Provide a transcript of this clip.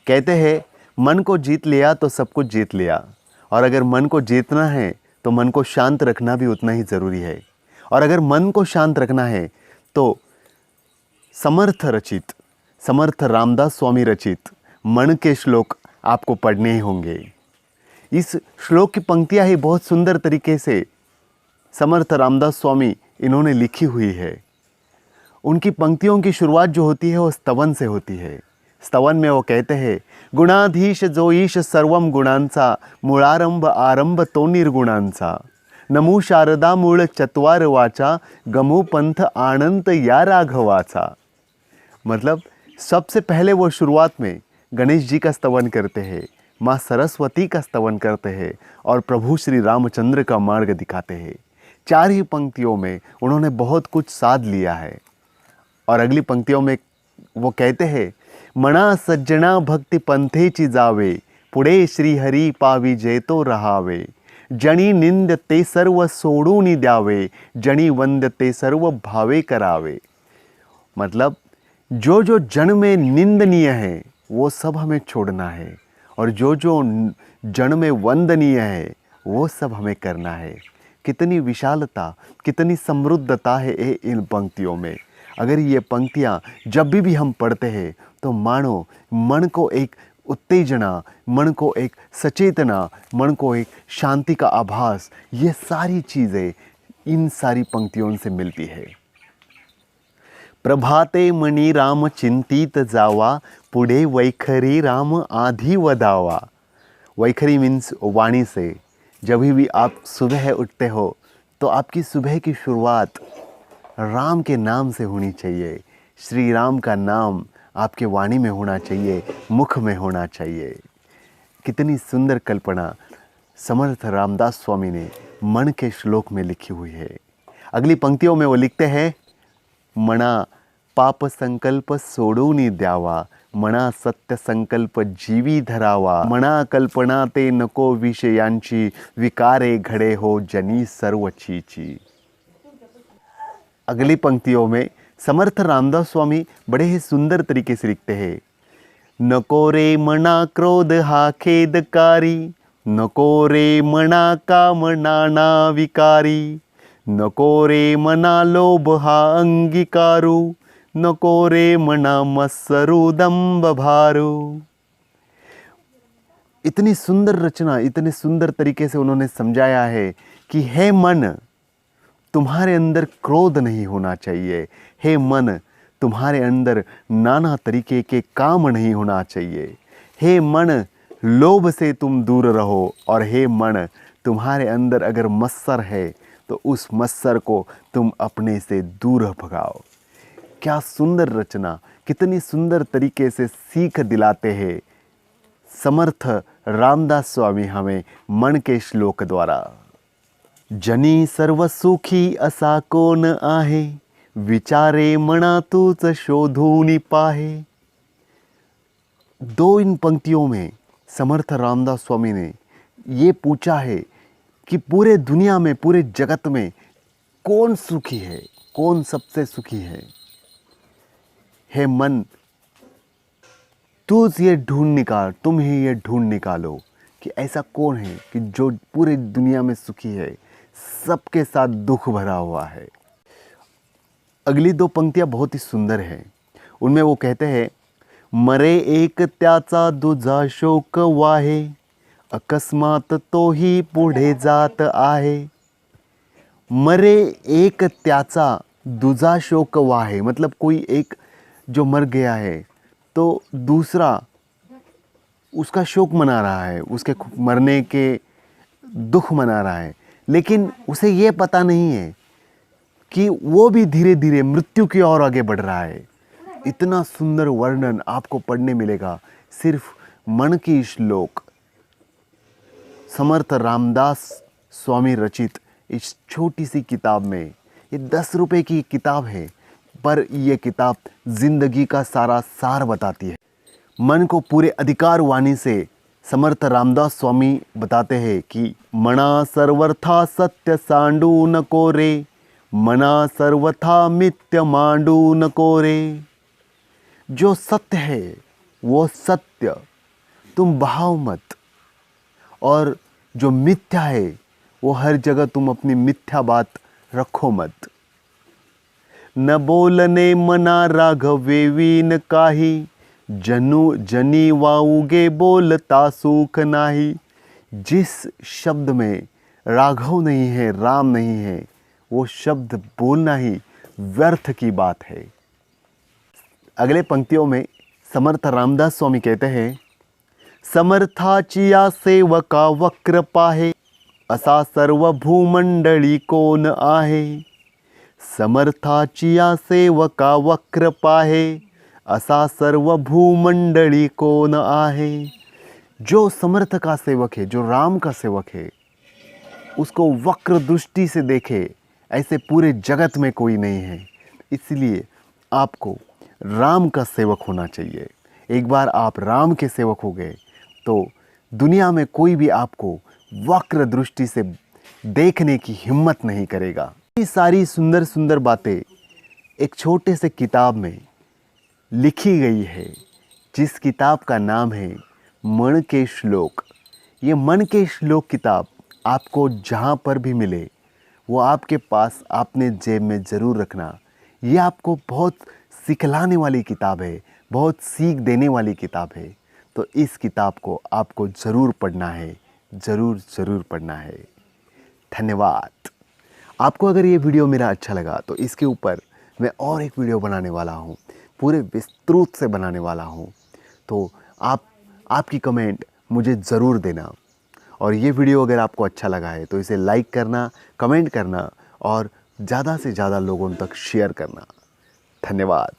कहते हैं मन को जीत लिया तो सब कुछ जीत लिया, और अगर मन को जीतना है तो मन को शांत रखना भी उतना ही ज़रूरी है। और अगर मन को शांत रखना है तो समर्थ रामदास स्वामी रचित मन के श्लोक आपको पढ़ने ही होंगे। इस श्लोक की पंक्तियां ही बहुत सुंदर तरीके से समर्थ रामदास स्वामी इन्होंने लिखी हुई है। उनकी पंक्तियों की शुरुआत जो होती है वो स्तवन से होती है। स्तवन में वो कहते हैं, गुणाधीश जो ईश सर्वम गुणांचा, मूळारंभ आरंभ तो निर्गुणांचा, नमो शारदा मूळ चत्वार वाचा, गमो पंथ आनंद या राघवाचा। मतलब सबसे पहले वो शुरुआत में गणेश जी का स्तवन करते हैं, माँ सरस्वती का स्तवन करते हैं और प्रभु श्री रामचंद्र का मार्ग दिखाते हैं। 4 ही पंक्तियों में उन्होंने बहुत कुछ साध लिया है। और अगली पंक्तियों में वो कहते हैं, मना सज्जना भक्ति पंथेची जावे, पुढे श्री हरी पावी जेतो रहावे, जणी निंद ते सर्व सोडूनी द्यावे, जणी वंद ते सर्व भावे करावे। मतलब जो जो जन में निंदनीय है वो सब हमें छोड़ना है, और जो जो जन में वंदनीय है वो सब हमें करना है। कितनी विशालता, कितनी समृद्धता है इन पंक्तियों में। अगर ये पंक्तियाँ जब भी हम पढ़ते हैं तो मानो मन को एक उत्तेजना, मन को एक सचेतना, मन को एक शांति का आभास, ये सारी चीज़ें इन सारी पंक्तियों से मिलती है। प्रभाते मणि राम चिंतित जावा, पुढे वैखरी राम आधी वदावा। वैखरी मीन्स वाणी से। जब भी आप सुबह उठते हो तो आपकी सुबह की शुरुआत राम के नाम से होनी चाहिए। श्री राम का नाम आपके वाणी में होना चाहिए, मुख में होना चाहिए। कितनी सुंदर कल्पना समर्थ रामदास स्वामी ने मन के श्लोक में लिखी हुई है। अगली पंक्तियों में वो लिखते हैं, मना पाप संकल्प सोडूनी द्यावा, मना सत्य संकल्प जीवी धरावा, मना कल्पना ते नको विषयांची, विकारे घडे हो जनी सर्व चीची। अगली पंक्तियों में समर्थ रामदास स्वामी बड़े ही सुंदर तरीके से लिखते हैं, नको रे मना क्रोध हा खेदकारी, नको रे मना कामना ना विकारी, नको रे मना लोभ हा अंगीकारू, नको रे मना मत्सरू दंभ भारू। इतनी सुंदर रचना, इतने सुंदर तरीके से उन्होंने समझाया है कि हे मन, तुम्हारे अंदर क्रोध नहीं होना चाहिए। हे मन, तुम्हारे अंदर नाना तरीके के काम नहीं होना चाहिए। हे मन, लोभ से तुम दूर रहो। और हे मन, तुम्हारे अंदर अगर मत्सर है तो उस मत्सर को तुम अपने से दूर भगाओ। क्या सुंदर रचना, कितनी सुंदर तरीके से सीख दिलाते हैं समर्थ रामदास स्वामी हमें मन के श्लोक द्वारा। जनी सर्व सुखी असा कोण आहे, विचारे मना तूच शोधूनी पाहे। 2 इन पंक्तियों में समर्थ रामदास स्वामी ने ये पूछा है कि पूरे दुनिया में, पूरे जगत में कौन सुखी है, कौन सबसे सुखी है। हे मन, तुम ही ये ढूंढ निकालो कि ऐसा कौन है कि जो पूरे दुनिया में सुखी है, सबके साथ दुख भरा हुआ है। अगली 2 पंक्तियां बहुत ही सुंदर हैं। उनमें वो कहते हैं, मरे एक त्याचा दुजा शोक वाहे, अकस्मात तो ही पुढे जात आहे। मरे एक त्याचा दुजा शोक वाहे, मतलब कोई एक जो मर गया है तो दूसरा उसका शोक मना रहा है, उसके मरने के दुख मना रहा है, लेकिन उसे ये पता नहीं है कि वो भी धीरे धीरे मृत्यु की ओर आगे बढ़ रहा है। इतना सुंदर वर्णन आपको पढ़ने मिलेगा सिर्फ मन की श्लोक समर्थ रामदास स्वामी रचित इस छोटी सी किताब में। ये 10 रुपए की किताब है, पर यह किताब जिंदगी का सारा सार बताती है। मन को पूरे अधिकार वाणी से समर्थ रामदास स्वामी बताते हैं कि मना सर्वथा सत्य सांडू नको रे, मना सर्वथा मिथ्य मांडू नको रे। जो सत्य है वो सत्य तुम बहाओ मत, और जो मिथ्या है वो हर जगह तुम अपनी मिथ्या बात रखो मत। न बोलने मना राघवेवीन काही, जनी वाऊगे बोलता सुख नाही। जिस शब्द में राघव नहीं है, राम नहीं है, वो शब्द बोलना ही व्यर्थ की बात है। अगले पंक्तियों में समर्थ रामदास स्वामी कहते हैं, समर्थाचिया सेवका वक्र पाहे, असा सर्व भूमंडळी कोण आहे। समर्थाचिया सेवका वक्र पाहे, असा सर्व भूमंडळी कोण आहे। जो समर्थ का सेवक है, जो राम का सेवक है, उसको वक्र दृष्टि से देखे, ऐसे पूरे जगत में कोई नहीं है। इसलिए आपको राम का सेवक होना चाहिए। एक बार आप राम के सेवक हो गए तो दुनिया में कोई भी आपको वक्र दृष्टि से देखने की हिम्मत नहीं करेगा। ये सारी सुंदर सुंदर बातें एक छोटे से किताब में लिखी गई है, जिस किताब का नाम है मन के श्लोक। ये मन के श्लोक किताब आपको जहाँ पर भी मिले वो आपके पास आपने जेब में ज़रूर रखना। ये आपको बहुत सिखलाने वाली किताब है, बहुत सीख देने वाली किताब है। तो इस किताब को आपको ज़रूर पढ़ना है, ज़रूर पढ़ना है। धन्यवाद। आपको अगर ये वीडियो मेरा अच्छा लगा तो इसके ऊपर मैं और एक वीडियो बनाने वाला हूँ, पूरे विस्तृत से बनाने वाला हूँ। तो आपकी कमेंट मुझे ज़रूर देना। और ये वीडियो अगर आपको अच्छा लगा है तो इसे लाइक करना, कमेंट करना और ज़्यादा से ज़्यादा लोगों तक शेयर करना। धन्यवाद।